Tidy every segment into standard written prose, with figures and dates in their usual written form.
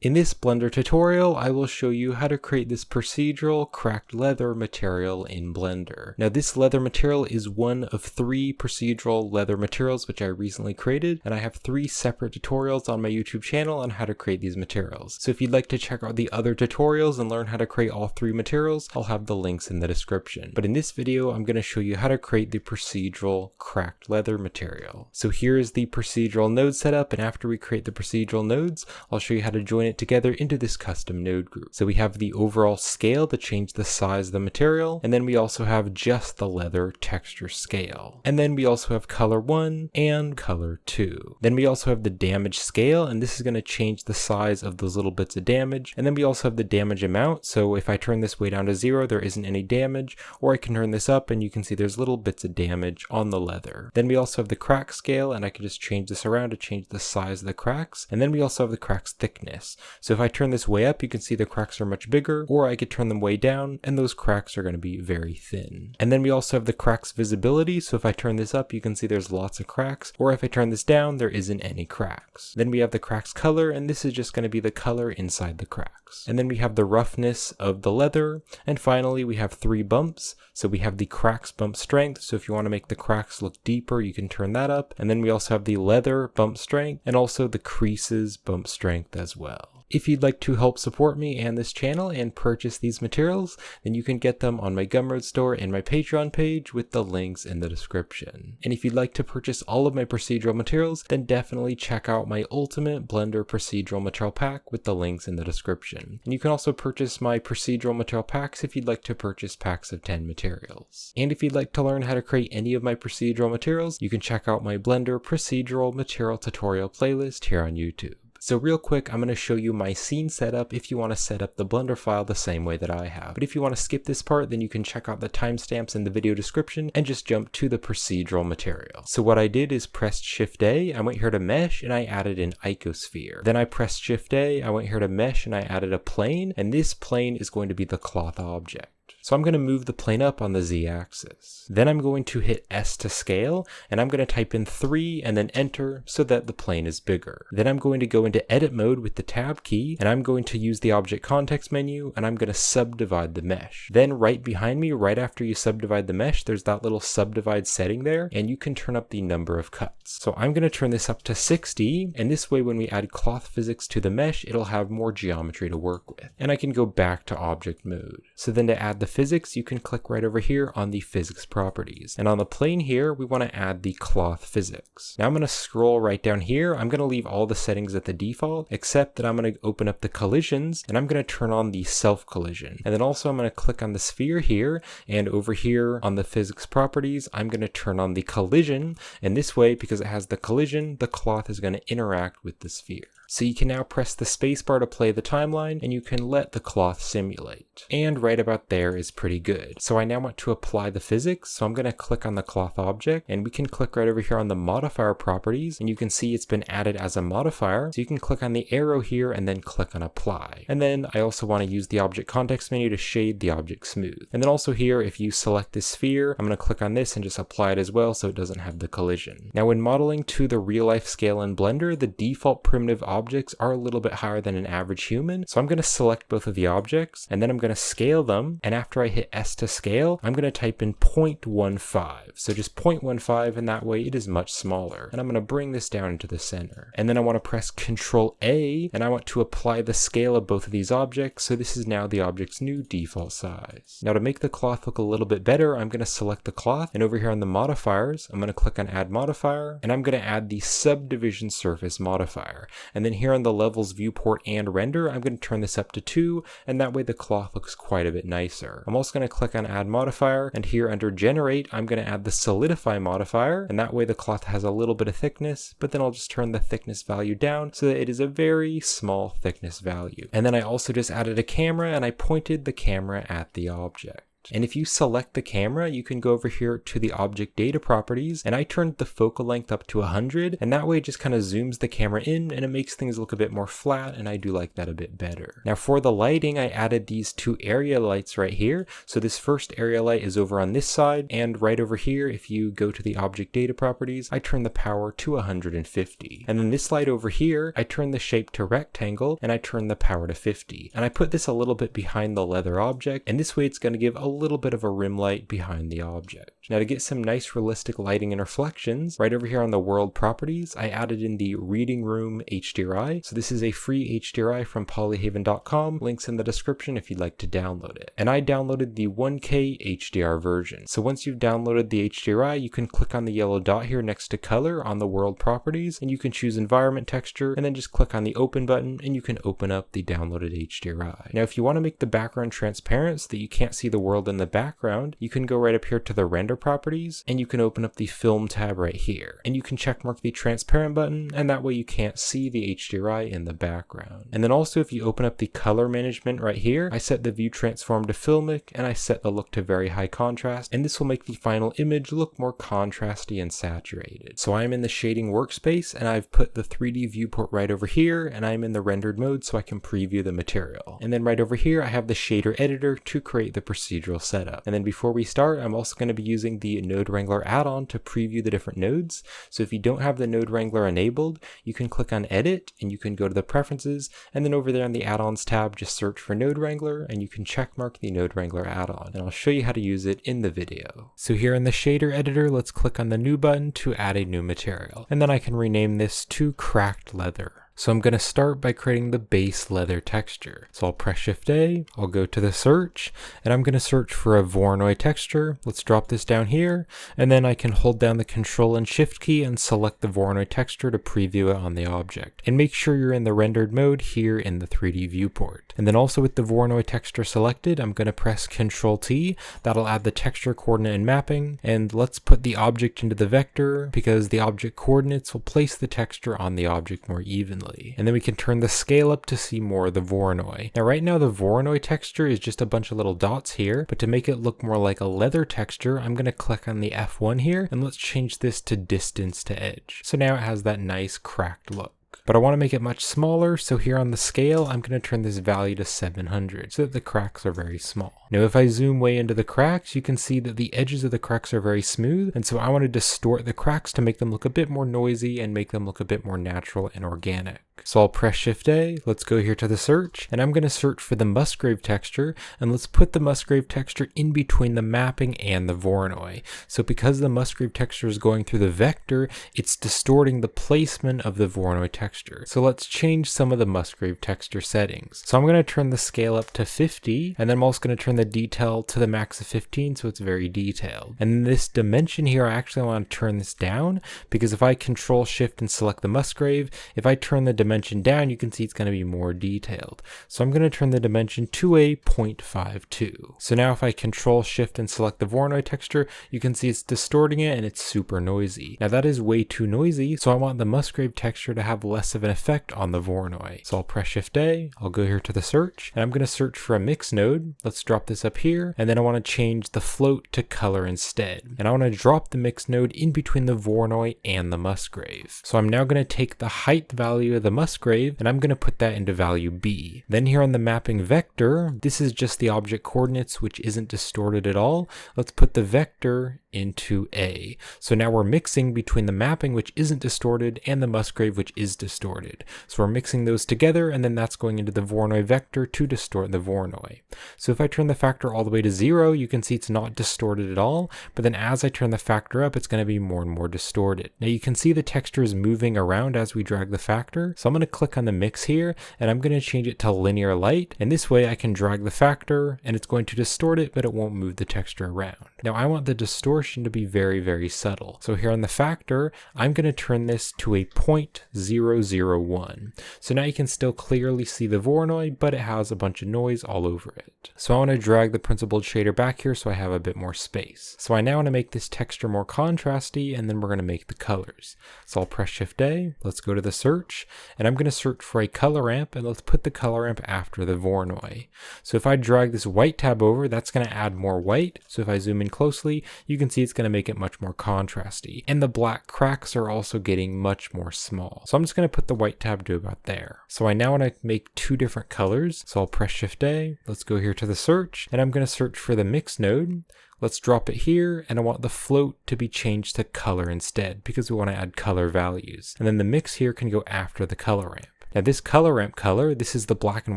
In this Blender tutorial, I will show you how to create this procedural cracked leather material in Blender. Now this leather material is one of 3 procedural leather materials which I recently created, and I have 3 separate tutorials on my YouTube channel on how to create these materials. So if you'd like to check out the other tutorials and learn how to create all 3 materials, I'll have the links in the description. But in this video, I'm going to show you how to create the procedural cracked leather material. So here is the procedural node setup, and after we create the procedural nodes, I'll show you how to join it together into this custom node group. So we have the overall scale to change the size of the material, and then we also have just the leather texture scale. And then we also have color 1 and color 2. Then we also have the damage scale, and this is going to change the size of those little bits of damage. And then we also have the damage amount, so if I turn this way down to 0, there isn't any damage, or I can turn this up and you can see there's little bits of damage on the leather. Then we also have the crack scale, and I can just change this around to change the size of the cracks. And then we also have the crack's thickness. So if I turn this way up, you can see the cracks are much bigger, or I could turn them way down, and those cracks are going to be very thin. And then we also have the crack's visibility, so if I turn this up, you can see there's lots of cracks, or if I turn this down, there isn't any cracks. Then we have the crack's color, and this is just going to be the color inside the cracks. And then we have the roughness of the leather, and finally we have 3 bumps. So we have the crack's bump strength, so if you want to make the cracks look deeper, you can turn that up. And then we also have the leather bump strength, and also the creases bump strength as well. If you'd like to help support me and this channel and purchase these materials, then you can get them on my Gumroad store and my Patreon page with the links in the description. And if you'd like to purchase all of my procedural materials, then definitely check out my Ultimate Blender Procedural Material Pack with the links in the description. And you can also purchase my procedural material packs if you'd like to purchase packs of 10 materials. And if you'd like to learn how to create any of my procedural materials, you can check out my Blender Procedural Material Tutorial playlist here on YouTube. So real quick, I'm going to show you my scene setup if you want to set up the Blender file the same way that I have. But if you want to skip this part, then you can check out the timestamps in the video description and just jump to the procedural material. So what I did is pressed Shift A, I went here to Mesh, and I added an icosphere. Then I pressed Shift A, I went here to Mesh, and I added a plane, and this plane is going to be the cloth object. So I'm going to move the plane up on the Z-axis. Then I'm going to hit S to scale, and I'm going to type in 3 and then enter so that the plane is bigger. Then I'm going to go into edit mode with the tab key, and I'm going to use the object context menu, and I'm going to subdivide the mesh. Then right behind me, right after you subdivide the mesh, there's that little subdivide setting there, and you can turn up the number of cuts. So I'm going to turn this up to 60, and this way when we add cloth physics to the mesh, it'll have more geometry to work with. And I can go back to object mode. So then to add the physics, you can click right over here on the physics properties. And on the plane here, we want to add the cloth physics. Now I'm going to scroll right down here. I'm going to leave all the settings at the default, except that I'm going to open up the collisions, and I'm going to turn on the self collision. And then also I'm going to click on the sphere here, and over here on the physics properties, I'm going to turn on the collision. And this way, because it has the collision, the cloth is going to interact with the sphere. So you can now press the spacebar to play the timeline, and you can let the cloth simulate. And right about there is pretty good. So I now want to apply the physics, so I'm going to click on the cloth object, and we can click right over here on the modifier properties, and you can see it's been added as a modifier. So you can click on the arrow here and then click on apply. And then I also want to use the object context menu to shade the object smooth. And then also here, if you select this sphere, I'm going to click on this and just apply it as well so it doesn't have the collision. Now when modeling to the real life scale in Blender, the default primitive objects are a little bit higher than an average human. So I'm going to select both of the objects, and then I'm going to scale them. And after I hit S to scale, I'm going to type in 0.15. So just 0.15, and that way it is much smaller. And I'm going to bring this down into the center. And then I want to press Control A, and I want to apply the scale of both of these objects. So this is now the object's new default size. Now to make the cloth look a little bit better, I'm going to select the cloth, and over here on the modifiers, I'm going to click on Add Modifier, and I'm going to add the Subdivision Surface modifier. And then here on the Levels Viewport and Render, I'm going to turn this up to 2, and that way the cloth looks quite a bit nicer. I'm also going to click on Add Modifier, and here under Generate, I'm going to add the Solidify modifier, and that way the cloth has a little bit of thickness, but then I'll just turn the thickness value down so that it is a very small thickness value. And then I also just added a camera, and I pointed the camera at the object. And if you select the camera, you can go over here to the object data properties, and I turned the focal length up to 100, and that way it just kind of zooms the camera in and it makes things look a bit more flat, and I do like that a bit better. Now for the lighting, I added these two area lights right here. So this first area light is over on this side, and right over here, if you go to the object data properties, I turn the power to 150. And then this light over here, I turn the shape to rectangle, and I turn the power to 50. And I put this a little bit behind the leather object, and this way it's going to give a little bit of a rim light behind the object. Now to get some nice realistic lighting and reflections, right over here on the world properties, I added in the reading room HDRI. So this is a free HDRI from polyhaven.com. Links in the description if you'd like to download it. And I downloaded the 1K HDR version. So once you've downloaded the HDRI, you can click on the yellow dot here next to color on the world properties, and you can choose environment texture, and then just click on the open button and you can open up the downloaded HDRI. Now if you want to make the background transparent so that you can't see the world in the background, you can go right up here to the render properties, and you can open up the film tab right here, and you can check mark the transparent button, and that way you can't see the HDRI in the background. And then also if you open up the color management right here, I set the view transform to filmic, and I set the look to very high contrast, and this will make the final image look more contrasty and saturated. So I'm in the shading workspace, and I've put the 3D viewport right over here, and I'm in the rendered mode so I can preview the material. And then right over here I have the shader editor to create the procedural setup. And then before we start, I'm also going to be using the Node Wrangler add-on to preview the different nodes. So if you don't have the Node Wrangler enabled, you can click on edit and you can go to the preferences, and then over there in the add-ons tab just search for Node Wrangler and you can check mark the Node Wrangler add-on, and I'll show you how to use it in the video. So here in the shader editor, let's click on the new button to add a new material, and then I can rename this to Cracked Leather. So I'm going to start by creating the base leather texture. So I'll press Shift A, I'll go to the search, and I'm going to search for a Voronoi texture. Let's drop this down here, and then I can hold down the Control and Shift key and select the Voronoi texture to preview it on the object. And make sure you're in the rendered mode here in the 3D viewport. And then also with the Voronoi texture selected, I'm going to press Control T. That'll add the texture coordinate and mapping. And let's put the object into the vector, because the object coordinates will place the texture on the object more evenly. And then we can turn the scale up to see more of the Voronoi. Now right now the Voronoi texture is just a bunch of little dots here, but to make it look more like a leather texture, I'm going to click on the F1 here, and let's change this to distance to edge. So now it has that nice cracked look. But I want to make it much smaller, so here on the scale, I'm going to turn this value to 700 so that the cracks are very small. Now if I zoom way into the cracks, you can see that the edges of the cracks are very smooth, and so I want to distort the cracks to make them look a bit more noisy and make them look a bit more natural and organic. So I'll press Shift A, let's go here to the search, and I'm going to search for the Musgrave texture, and let's put the Musgrave texture in between the mapping and the Voronoi. So because the Musgrave texture is going through the vector, it's distorting the placement of the Voronoi texture. So let's change some of the Musgrave texture settings. So I'm going to turn the scale up to 50, and then I'm also going to turn the detail to the max of 15 so it's very detailed. And this dimension here, I actually want to turn this down, because if I Control Shift and select the Musgrave, if I turn the dimension down, you can see it's going to be more detailed. So I'm going to turn the dimension to a 0.52. So now if I Control Shift and select the Voronoi texture, you can see it's distorting it and it's super noisy. Now that is way too noisy, so I want the Musgrave texture to have less of an effect on the Voronoi. So I'll press Shift A, I'll go here to the search, and I'm going to search for a mix node. Let's drop this up here, and then I want to change the float to color instead. And I want to drop the mix node in between the Voronoi and the Musgrave. So I'm now going to take the height value of the Musgrave, and I'm going to put that into value B. Then here on the mapping vector, this is just the object coordinates, which isn't distorted at all. Let's put the vector into A. So now we're mixing between the mapping, which isn't distorted, and the Musgrave, which is distorted. So we're mixing those together, and then that's going into the Voronoi vector to distort the Voronoi. So if I turn the factor all the way to 0, you can see it's not distorted at all, but then as I turn the factor up, it's going to be more and more distorted. Now you can see the texture is moving around as we drag the factor. So I'm going to click on the mix here, and I'm going to change it to linear light, and this way I can drag the factor, and it's going to distort it, but it won't move the texture around. Now I want the distortion distortion to be very subtle. So here on the factor, I'm going to turn this to a 0.001. So now you can still clearly see the Voronoi, but it has a bunch of noise all over it. So I want to drag the principled shader back here so I have a bit more space. So I now want to make this texture more contrasty, and then we're going to make the colors. So I'll press Shift A, let's go to the search, and I'm going to search for a color ramp, and let's put the color ramp after the Voronoi. So if I drag this white tab over, that's going to add more white. So if I zoom in closely, you can see it's going to make it much more contrasty. And the black cracks are also getting much more small. So I'm just going to put the white tab to about there. So I now want to make two different colors. So I'll press Shift A, let's go here to the search, and I'm going to search for the mix node. Let's drop it here, and I want the float to be changed to color instead because we want to add color values. And then the mix here can go after the color ramp. Now this color ramp color, this is the black and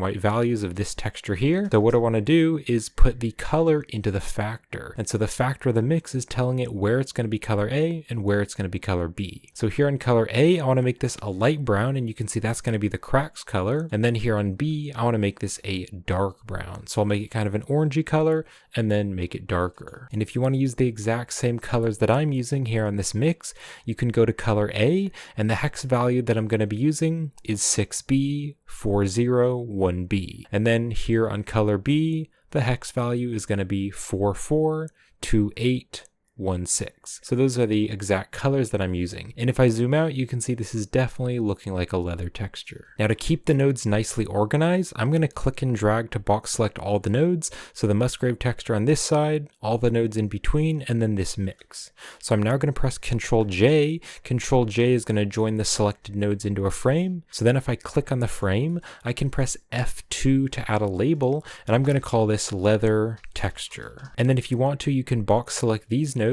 white values of this texture here. So what I want to do is put the color into the factor. And so the factor of the mix is telling it where it's going to be color A and where it's going to be color B. So here on color A, I want to make this a light brown, and you can see that's going to be the cracks color. And then here on B, I want to make this a dark brown. So I'll make it kind of an orangey color and then make it darker. And if you want to use the exact same colors that I'm using here on this mix, you can go to color A, and the hex value that I'm going to be using is 6B401B. And then here on color B, the hex value is going to be 442816. So those are the exact colors that I'm using. And if I zoom out, you can see this is definitely looking like a leather texture. Now to keep the nodes nicely organized, I'm going to click and drag to box select all the nodes. So the Musgrave texture on this side, all the nodes in between, and then this mix. So I'm now going to press Control J. Control J is going to join the selected nodes into a frame. So then if I click on the frame, I can press F2 to add a label, and I'm going to call this leather texture. And then if you want to, you can box select these nodes.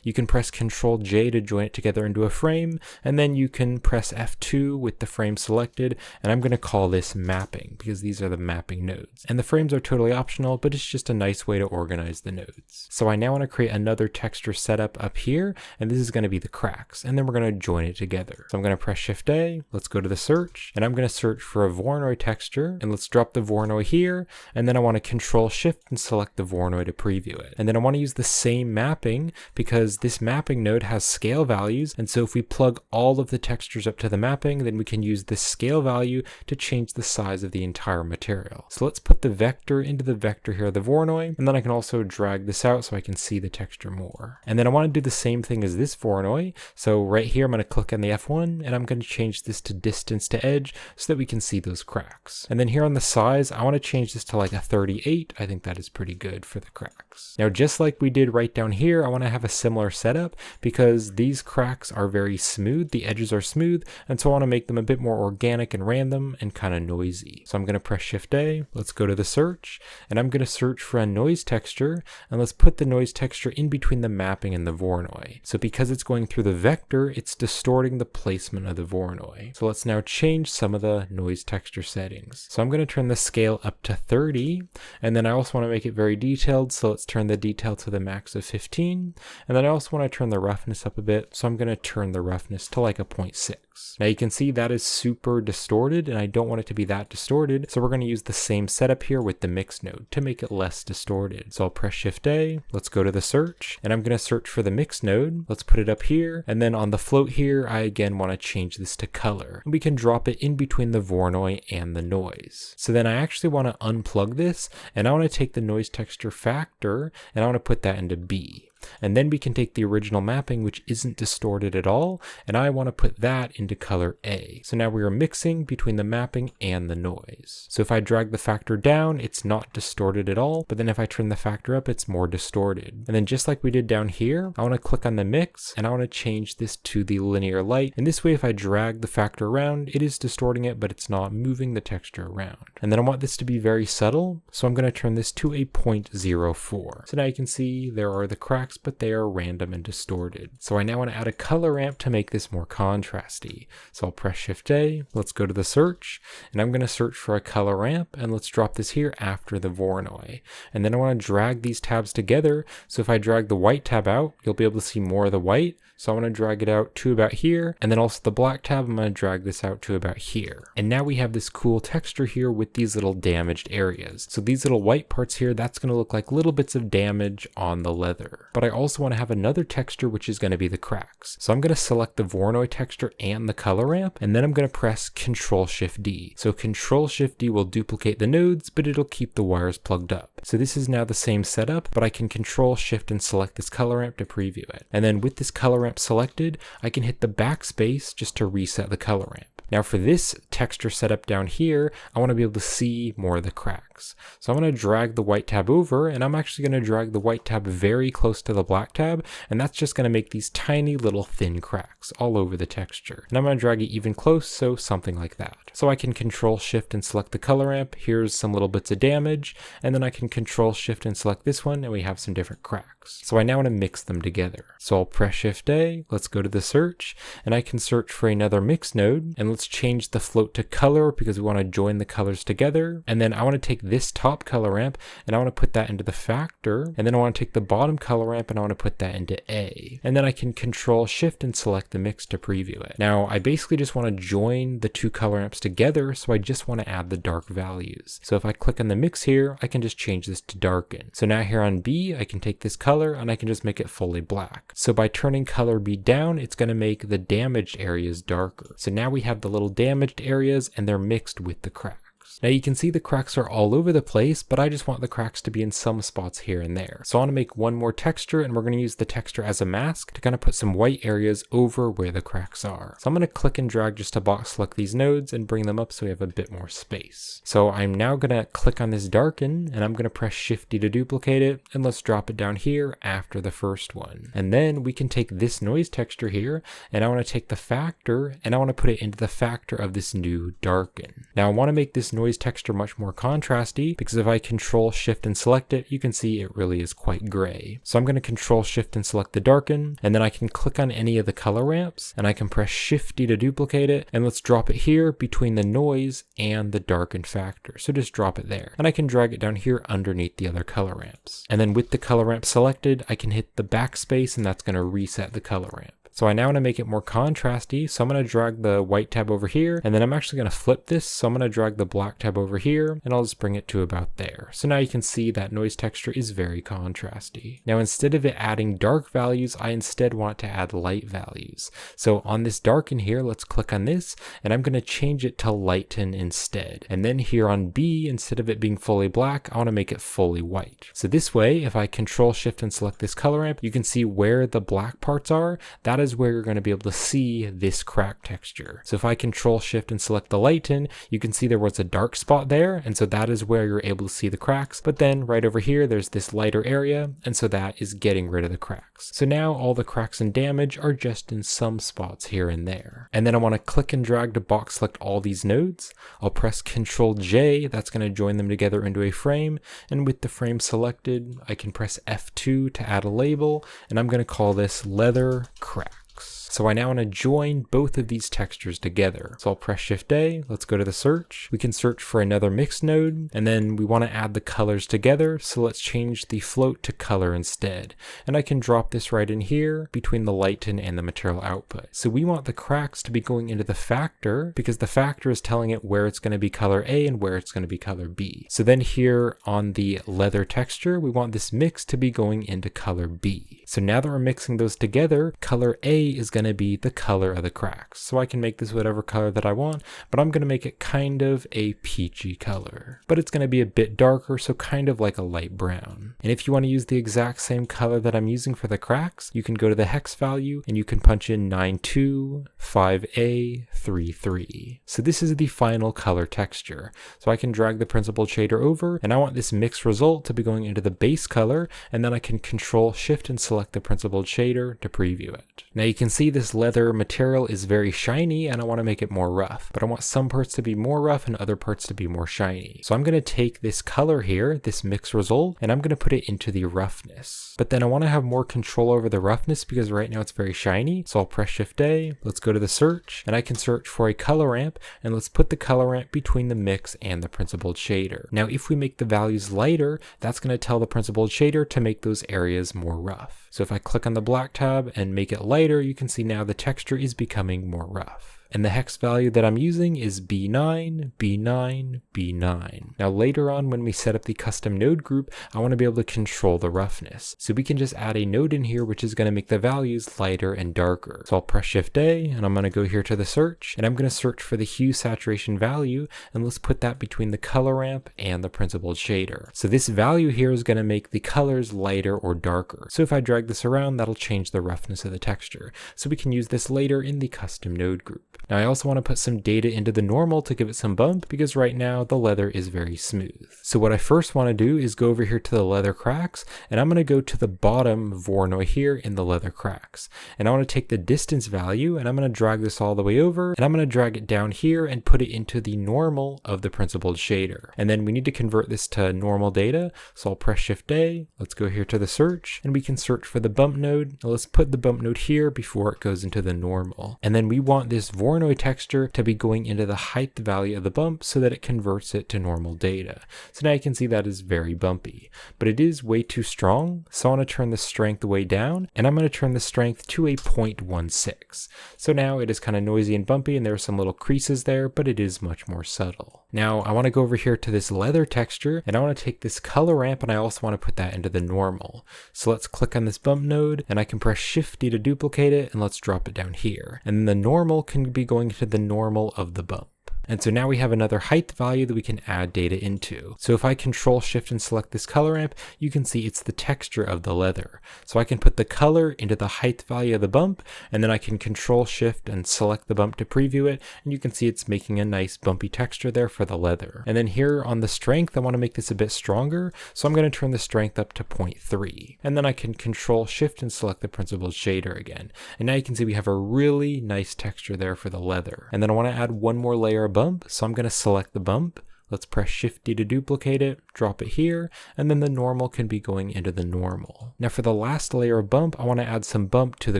You can press Control J to join it together into a frame, and then you can press F2 with the frame selected, and I'm going to call this mapping because these are the mapping nodes. And the frames are totally optional, but it's just a nice way to organize the nodes. So I now want to create another texture setup up here, and this is going to be the cracks, and then we're going to join it together. So I'm going to press Shift A, let's go to the search, and I'm going to search for a Voronoi texture, and let's drop the Voronoi here, and then I want to Control Shift and select the Voronoi to preview it. And then I want to use the same mapping because this mapping node has scale values, and so if we plug all of the textures up to the mapping, then we can use this scale value to change the size of the entire material. So let's put the vector into the vector here of the Voronoi, and then I can also drag this out so I can see the texture more. And then I want to do the same thing as this Voronoi. So right here I'm going to click on the F1, and I'm going to change this to distance to edge so that we can see those cracks. And then here on the size, I want to change this to like a 38. I think that is pretty good for the cracks. Now just like we did right down here, I want to have a similar setup because these cracks are very smooth, the edges are smooth, and so I want to make them a bit more organic and random and kind of noisy. So I'm going to press Shift A, let's go to the search, and I'm going to search for a noise texture, and let's put the noise texture in between the mapping and the Voronoi. So because it's going through the vector, it's distorting the placement of the Voronoi. So let's now change some of the noise texture settings. So I'm going to turn the scale up to 30, and then I also want to make it very detailed, so let's turn the detail to the max of 15, and then I also want to turn the roughness up a bit, so I'm going to turn the roughness to like a 0.6. Now you can see that is super distorted, and I don't want it to be that distorted, so we're going to use the same setup here with the mix node to make it less distorted. So I'll press Shift A, let's go to the search, and I'm going to search for the mix node. Let's put it up here, and then on the float here, I again want to change this to color. And we can drop it in between the Voronoi and the noise. So then I actually want to unplug this, and I want to take the noise texture factor, and I want to put that into B. And then we can take the original mapping, which isn't distorted at all, and I want to put that into color A. So now we are mixing between the mapping and the noise. So if I drag the factor down, it's not distorted at all, but then if I turn the factor up, it's more distorted. And then just like we did down here, I want to click on the mix, and I want to change this to the linear light. And this way, if I drag the factor around, it is distorting it, but it's not moving the texture around. And then I want this to be very subtle, so I'm going to turn this to a 0.04. So now you can see there are the cracks, but they are random and distorted. So I now want to add a color ramp to make this more contrasty. So I'll press Shift A, let's go to the search, and I'm going to search for a color ramp, and let's drop this here after the Voronoi. And then I want to drag these tabs together, so if I drag the white tab out, you'll be able to see more of the white, So I'm going to drag it out to about here, and then also the black tab, I'm going to drag this out to about here. And now we have this cool texture here with these little damaged areas. So these little white parts here, that's going to look like little bits of damage on the leather. But I also want to have another texture, which is going to be the cracks. So I'm going to select the Voronoi texture and the color ramp, and then I'm going to press Ctrl-Shift-D. So Ctrl-Shift-D will duplicate the nodes, but it'll keep the wires plugged up. So this is now the same setup, but I can Ctrl-Shift and select this color ramp to preview it. And then with this color ramp selected, I can hit the backspace just to reset the color ramp. Now for this texture setup down here, I want to be able to see more of the cracks. So I'm going to drag the white tab over, and I'm actually going to drag the white tab very close to the black tab, and that's just going to make these tiny little thin cracks all over the texture. And I'm going to drag it even close, so something like that. So I can Ctrl-Shift and select the color ramp. Here's some little bits of damage, and then I can Ctrl-Shift and select this one, and we have some different cracks. So I now want to mix them together. So I'll press Shift-A, let's go to the search, and I can search for another mix node, and let's change the float to color because we want to join the colors together. And then I want to take this top color ramp and I want to put that into the factor. And then I want to take the bottom color ramp and I want to put that into A. And then I can Ctrl-Shift and select the mix to preview it. Now I basically just want to join the two color ramps together, so I just want to add the dark values. So if I click on the mix here, I can just change this to darken. So now here on B, I can take this color and I can just make it fully black. So by turning color B down, it's going to make the damaged areas darker. So now we have the little damaged areas and they're mixed with the cracks. Now you can see the cracks are all over the place, but I just want the cracks to be in some spots here and there. So I want to make one more texture, and we're going to use the texture as a mask to kind of put some white areas over where the cracks are. So I'm going to click and drag just to box select these nodes and bring them up so we have a bit more space. So I'm now going to click on this darken, and I'm going to press Shift-D to duplicate it, and let's drop it down here after the first one. And then we can take this noise texture here, and I want to take the factor, and I want to put it into the factor of this new darken. Now I want to make this noise texture much more contrasty, because if I Control-Shift and select it, you can see it really is quite gray. So I'm going to Control-Shift and select the darken, and then I can click on any of the color ramps, and I can press Shift-D to duplicate it, and let's drop it here between the noise and the darken factor. So just drop it there, and I can drag it down here underneath the other color ramps. And then with the color ramp selected, I can hit the backspace, and that's going to reset the color ramp. So I now want to make it more contrasty, so I'm going to drag the white tab over here, and then I'm actually going to flip this, so I'm going to drag the black tab over here, and I'll just bring it to about there. So now you can see that noise texture is very contrasty. Now instead of it adding dark values, I instead want to add light values. So on this darken here, let's click on this, and I'm going to change it to lighten instead. And then here on B, instead of it being fully black, I want to make it fully white. So this way, if I Control-Shift and select this color ramp, you can see where the black parts are. That is where you're going to be able to see this crack texture. So if I Control-Shift and select the lighten, you can see there was a dark spot there, and so that is where you're able to see the cracks. But then right over here, there's this lighter area, and so that is getting rid of the cracks. So now all the cracks and damage are just in some spots here and there. And then I want to click and drag to box select all these nodes. I'll press Ctrl-J, that's going to join them together into a frame, and with the frame selected, I can press F2 to add a label, and I'm going to call this Leather Crack. So I now want to join both of these textures together. So I'll press Shift-A, let's go to the search. We can search for another mix node, and then we want to add the colors together, so let's change the float to color instead. And I can drop this right in here between the lighten and the material output. So we want the cracks to be going into the factor, because the factor is telling it where it's going to be color A and where it's going to be color B. So then here on the leather texture, we want this mix to be going into color B. So now that we're mixing those together, color A is going to be the color of the cracks. So I can make this whatever color that I want, but I'm going to make it kind of a peachy color. But it's going to be a bit darker, so kind of like a light brown. And if you want to use the exact same color that I'm using for the cracks, you can go to the hex value and you can punch in 9258A33. So this is the final color texture. So I can drag the principled shader over, and I want this mixed result to be going into the base color, and then I can Control-Shift and select the principled shader to preview it. Now you can see see this leather material is very shiny and I want to make it more rough, but I want some parts to be more rough and other parts to be more shiny. So I'm going to take this color here, this mix result, and I'm going to put it into the roughness. But then I want to have more control over the roughness because right now it's very shiny. So I'll press Shift A, let's go to the search, and I can search for a color ramp, and let's put the color ramp between the mix and the principled shader. Now if we make the values lighter, that's going to tell the principled shader to make those areas more rough. So if I click on the black tab and make it lighter, you can see now the texture is becoming more rough. And the hex value that I'm using is B9, B9, B9. Now later on when we set up the custom node group, I want to be able to control the roughness. So we can just add a node in here which is going to make the values lighter and darker. So I'll press Shift A and I'm going to go here to the search and I'm going to search for the hue saturation value and let's put that between the color ramp and the principled shader. So this value here is going to make the colors lighter or darker. So if I drag this around, that'll change the roughness of the texture. So we can use this later in the custom node group. Now I also want to put some data into the normal to give it some bump because right now the leather is very smooth. So what I first want to do is go over here to the leather cracks and I'm going to go to the bottom Voronoi here in the leather cracks. And I want to take the distance value and I'm going to drag this all the way over and I'm going to drag it down here and put it into the normal of the principled shader. And then we need to convert this to normal data. So I'll press Shift A, let's go here to the search and we can search for the bump node. Now let's put the bump node here before it goes into the normal. And then we want this Voronoi texture to be going into the height value of the bump so that it converts it to normal data. So now you can see that is very bumpy, but it is way too strong. So I want to turn the strength way down and I'm going to turn the strength to a 0.16. So now it is kind of noisy and bumpy and there are some little creases there, but it is much more subtle. Now I want to go over here to this leather texture and I want to take this color ramp and I also want to put that into the normal. So let's click on this bump node and I can press Shift D to duplicate it and let's drop it down here. And then the normal can be going to the normal of the bump. And so now we have another height value that we can add data into. So if I Control Shift and select this color ramp, you can see it's the texture of the leather. So I can put the color into the height value of the bump, and then I can Control Shift and select the bump to preview it, and you can see it's making a nice bumpy texture there for the leather. And then here on the strength, I want to make this a bit stronger, so I'm going to turn the strength up to 0.3. And then I can Control Shift and select the principled shader again. And now you can see we have a really nice texture there for the leather. And then I want to add one more layer of bump, so I'm going to select the bump. Let's press Shift D to duplicate it, drop it here, and then the normal can be going into the normal. Now for the last layer of bump, I want to add some bump to the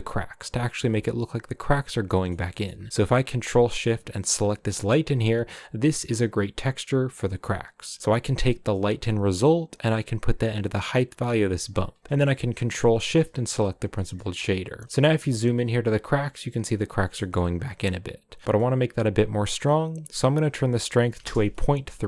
cracks to actually make it look like the cracks are going back in. So if I Control Shift and select this lighten here, this is a great texture for the cracks. So I can take the lighten result and I can put that into the height value of this bump. And then I can Control Shift and select the principled shader. So now if you zoom in here to the cracks, you can see the cracks are going back in a bit. But I want to make that a bit more strong, so I'm going to turn the strength to a 0.33.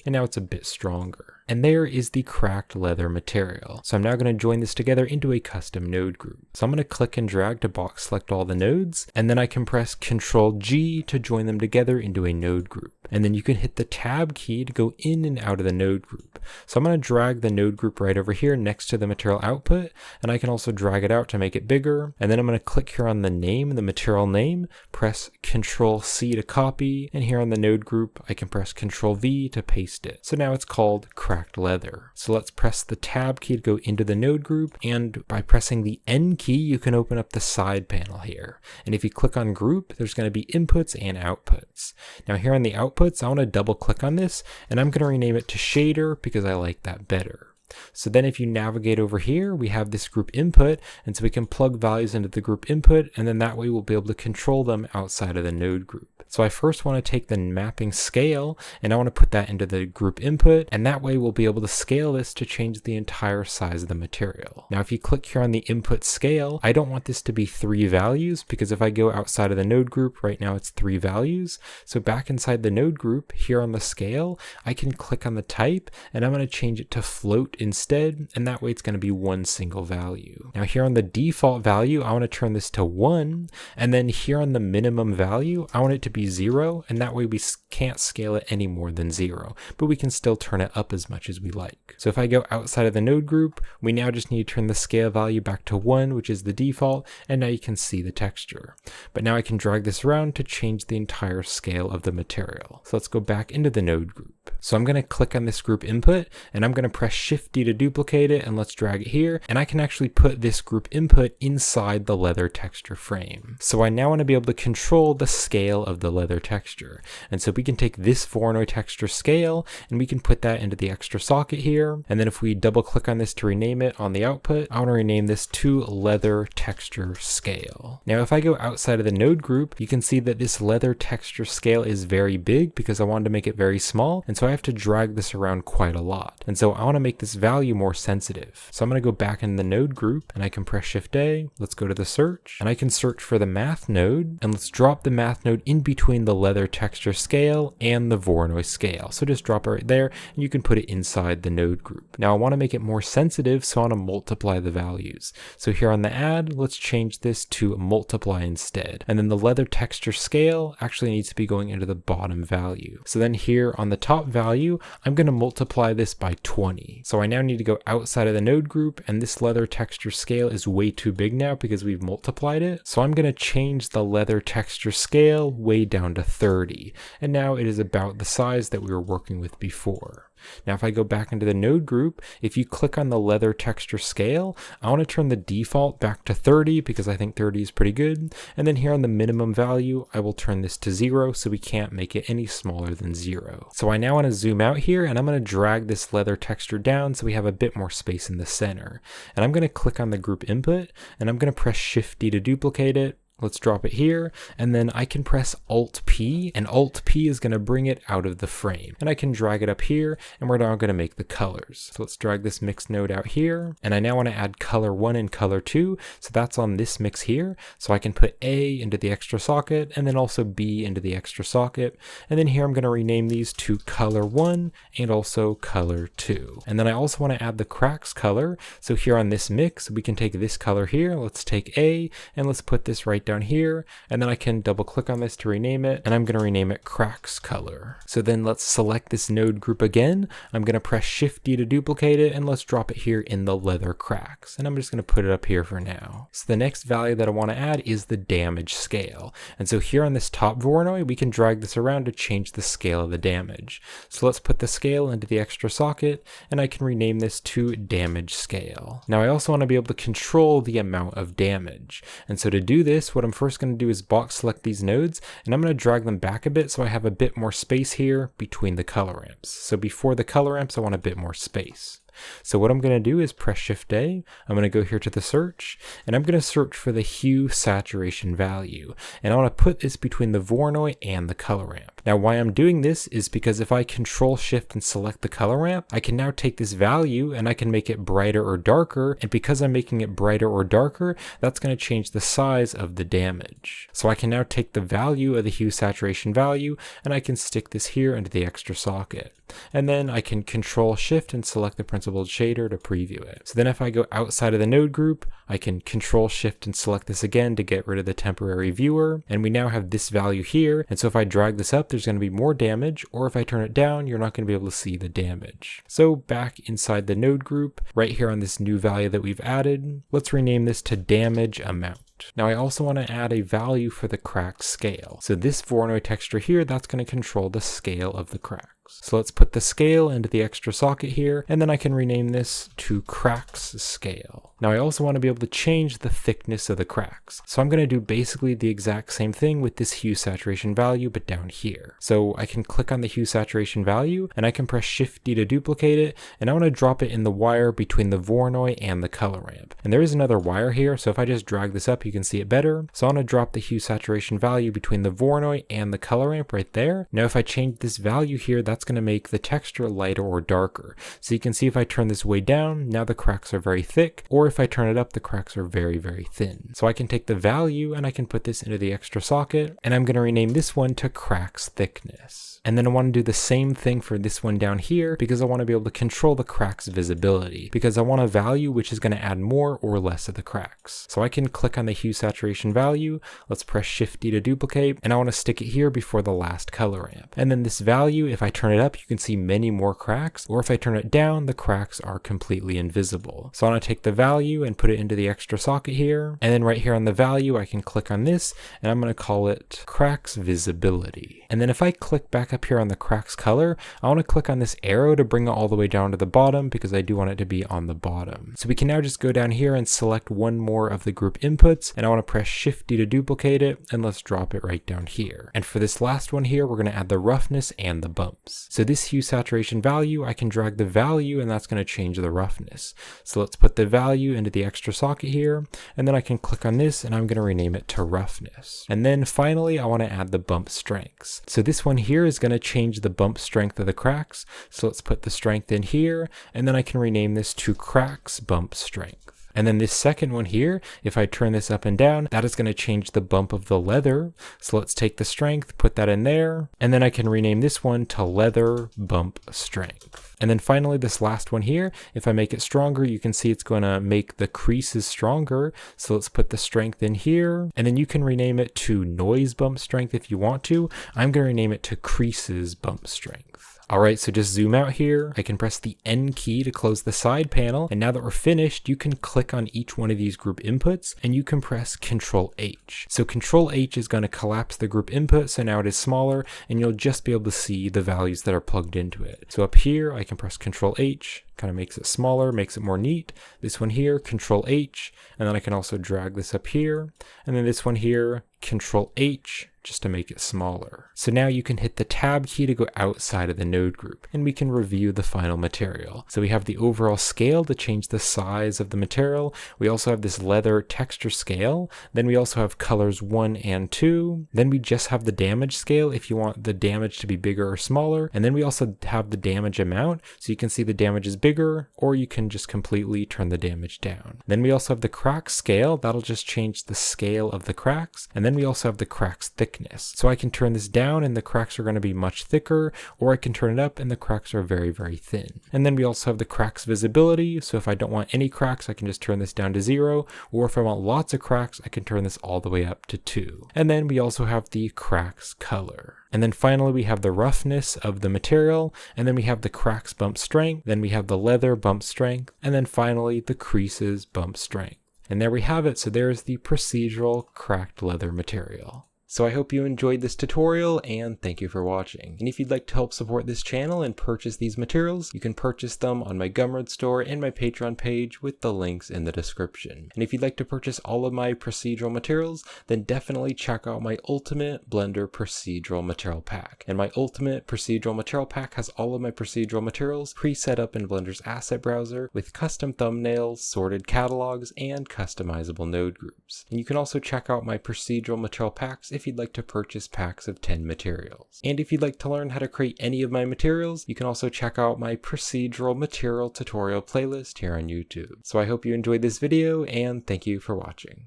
And now it's a bit stronger. And there is the cracked leather material. So I'm now going to join this together into a custom node group. So I'm going to click and drag to box select all the nodes, and then I can press Ctrl G to join them together into a node group. And then you can hit the tab key to go in and out of the node group. So I'm going to drag the node group right over here next to the material output, and I can also drag it out to make it bigger. And then I'm going to click here on the name, the material name, press Ctrl C to copy, and here on the node group, I can press Ctrl V to paste it. So now it's called cracked leather. So let's press the tab key to go into the node group, and by pressing the N key, you can open up the side panel here. And if you click on group, there's going to be inputs and outputs. Now here on the outputs, I want to double click on this, and I'm going to rename it to shader because I like that better. So then if you navigate over here, we have this group input, and so we can plug values into the group input, and then that way we'll be able to control them outside of the node group. So I first want to take the mapping scale, and I want to put that into the group input, and that way we'll be able to scale this to change the entire size of the material. Now if you click here on the input scale, I don't want this to be 3 values, because if I go outside of the node group, right now it's 3 values. So back inside the node group, here on the scale, I can click on the type, and I'm going to change it to float instead, and that way it's going to be 1 single value. Now here on the default value, I want to turn this to 1, and then here on the minimum value, I want it to be 0, and that way we can't scale it any more than 0, but we can still turn it up as much as we like. So if I go outside of the node group, we now just need to turn the scale value back to 1, which is the default, and now you can see the texture. But now I can drag this around to change the entire scale of the material. So let's go back into the node group. So I'm going to click on this group input, and I'm going to press Shift Shift D to duplicate it, and let's drag it here, and I can actually put this group input inside the leather texture frame. So I now want to be able to control the scale of the leather texture. And so we can take this Voronoi texture scale, and we can put that into the extra socket here. And then if we double click on this to rename it on the output, I want to rename this to leather texture scale. Now, if I go outside of the node group, you can see that this leather texture scale is very big because I wanted to make it very small. And so I have to drag this around quite a lot. And so I want to make this value more sensitive. So I'm going to go back in the node group, and I can press Shift A. Let's go to the search, and I can search for the math node, and let's drop the math node in between the leather texture scale and the Voronoi scale. So just drop it right there, and you can put it inside the node group. Now I want to make it more sensitive, so I want to multiply the values. So here on the add, let's change this to multiply instead. And then the leather texture scale actually needs to be going into the bottom value. So then here on the top value, I'm going to multiply this by 20. So I now need to go outside of the node group, and this leather texture scale is way too big now because we've multiplied it. So I'm going to change the leather texture scale way down to 30. And now it is about the size that we were working with before. Now, if I go back into the node group, if you click on the leather texture scale, I want to turn the default back to 30 because I think 30 is pretty good. And then here on the minimum value, I will turn this to 0 so we can't make it any smaller than 0. So I now want to zoom out here, and I'm going to drag this leather texture down so we have a bit more space in the center. And I'm going to click on the group input, and I'm going to press Shift D to duplicate it. Let's drop it here, and then I can press Alt P, and Alt P is going to bring it out of the frame. And I can drag it up here, and we're now going to make the colors. So let's drag this mix node out here, and I now want to add color 1 and color 2, so that's on this mix here. So I can put A into the extra socket, and then also B into the extra socket. And then here I'm going to rename these to color 1 and also color 2. And then I also want to add the cracks color. So here on this mix, we can take this color here, let's take A, and let's put this right down here, and then I can double click on this to rename it, and I'm going to rename it cracks color. So then let's select this node group again. I'm going to press Shift D to duplicate it, and let's drop it here in the leather cracks, and I'm just going to put it up here for now. So the next value that I want to add is the damage scale, and so here on this top Voronoi, we can drag this around to change the scale of the damage. So let's put the scale into the extra socket, and I can rename this to damage scale. Now I also want to be able to control the amount of damage, and so to do this, what I'm first going to do is box select these nodes, and I'm going to drag them back a bit so I have a bit more space here between the color ramps. So before the color ramps, I want a bit more space. So what I'm going to do is press Shift A, I'm going to go here to the search, and I'm going to search for the hue saturation value, and I want to put this between the Voronoi and the color ramp. Now why I'm doing this is because if I Control Shift and select the color ramp, I can now take this value and I can make it brighter or darker, and because I'm making it brighter or darker, that's going to change the size of the damage. So I can now take the value of the hue saturation value, and I can stick this here into the extra socket. And then I can Control Shift and select the principled shader to preview it. So then if I go outside of the node group, I can Control Shift and select this again to get rid of the temporary viewer. And we now have this value here. And so if I drag this up, there's going to be more damage, or if I turn it down, you're not going to be able to see the damage. So back inside the node group, right here on this new value that we've added, let's rename this to damage amount. Now I also want to add a value for the crack scale. So this Voronoi texture here, that's going to control the scale of the cracks. So let's put the scale into the extra socket here, and then I can rename this to cracks scale. Now I also want to be able to change the thickness of the cracks. So I'm going to do basically the exact same thing with this hue saturation value, but down here. So I can click on the hue saturation value, and I can press Shift D to duplicate it, and I want to drop it in the wire between the Voronoi and the color ramp. And there is another wire here, so if I just drag this up, you can see it better. So I want to drop the hue saturation value between the Voronoi and the color ramp right there. Now if I change this value here, that's going to make the texture lighter or darker. So you can see if I turn this way down, now the cracks are very thick, or if I turn it up, the cracks are very, very thin. So I can take the value and I can put this into the extra socket, and I'm going to rename this one to cracks thickness. And then I want to do the same thing for this one down here because I want to be able to control the cracks visibility, because I want a value which is going to add more or less of the cracks. So I can click on the hue saturation value, let's press Shift D to duplicate, and I want to stick it here before the last color ramp. And then this value, if I turn it up, you can see many more cracks, or if I turn it down, the cracks are completely invisible. So I want to take the value and put it into the extra socket here, and then right here on the value, I can click on this, and I'm going to call it cracks visibility. And then if I click back up up here on the cracks color, I want to click on this arrow to bring it all the way down to the bottom because I do want it to be on the bottom. So we can now just go down here and select one more of the group inputs, and I want to press Shift D to duplicate it, and let's drop it right down here. And for this last one here, we're going to add the roughness and the bumps. So this hue saturation value, I can drag the value and that's going to change the roughness. So let's put the value into the extra socket here, and then I can click on this and I'm going to rename it to roughness. And then finally, I want to add the bump strengths. So this one here is going to change the bump strength of the cracks. So let's put the strength in here, and then I can rename this to cracks bump strength. And then this second one here, if I turn this up and down, that is going to change the bump of the leather. So let's take the strength, put that in there, and then I can rename this one to leather bump strength. And then finally, this last one here, if I make it stronger, you can see it's going to make the creases stronger. So let's put the strength in here, and then you can rename it to noise bump strength if you want to. I'm going to rename it to creases bump strength. Alright, so just zoom out here. I can press the N key to close the side panel, and now that we're finished, you can click on each one of these group inputs, and you can press Control H. So Control H is going to collapse the group input, so now it is smaller, and you'll just be able to see the values that are plugged into it. So up here, I can press Control H, kind of makes it smaller, makes it more neat. This one here, Control H, and then I can also drag this up here, and then this one here, Control H, just to make it smaller. So now you can hit the tab key to go outside of the node group, and we can review the final material. So we have the overall scale to change the size of the material. We also have this leather texture scale. Then we also have colors 1 and 2. Then we just have the damage scale if you want the damage to be bigger or smaller. And then we also have the damage amount. So you can see the damage is bigger, or you can just completely turn the damage down. Then we also have the crack scale. That'll just change the scale of the cracks. And then we also have the cracks thickness. So I can turn this down and the cracks are going to be much thicker, or I can turn it up and the cracks are very, very thin. And then we also have the cracks visibility. So if I don't want any cracks, I can just turn this down to 0. Or if I want lots of cracks, I can turn this all the way up to 2. And then we also have the cracks color. And then finally, we have the roughness of the material, and then we have the cracks bump strength, then we have the leather bump strength, and then finally the creases bump strength. And there we have it. So there's the procedural cracked leather material. So I hope you enjoyed this tutorial, and thank you for watching. And if you'd like to help support this channel and purchase these materials, you can purchase them on my Gumroad store and my Patreon page with the links in the description. And if you'd like to purchase all of my procedural materials, then definitely check out my Ultimate Blender Procedural Material Pack. And my Ultimate Procedural Material Pack has all of my procedural materials pre-set up in Blender's asset browser with custom thumbnails, sorted catalogs, and customizable node groups. And you can also check out my procedural material packs if you'd like to purchase packs of 10 materials. And if you'd like to learn how to create any of my materials, you can also check out my procedural material tutorial playlist here on YouTube. So I hope you enjoyed this video, and thank you for watching.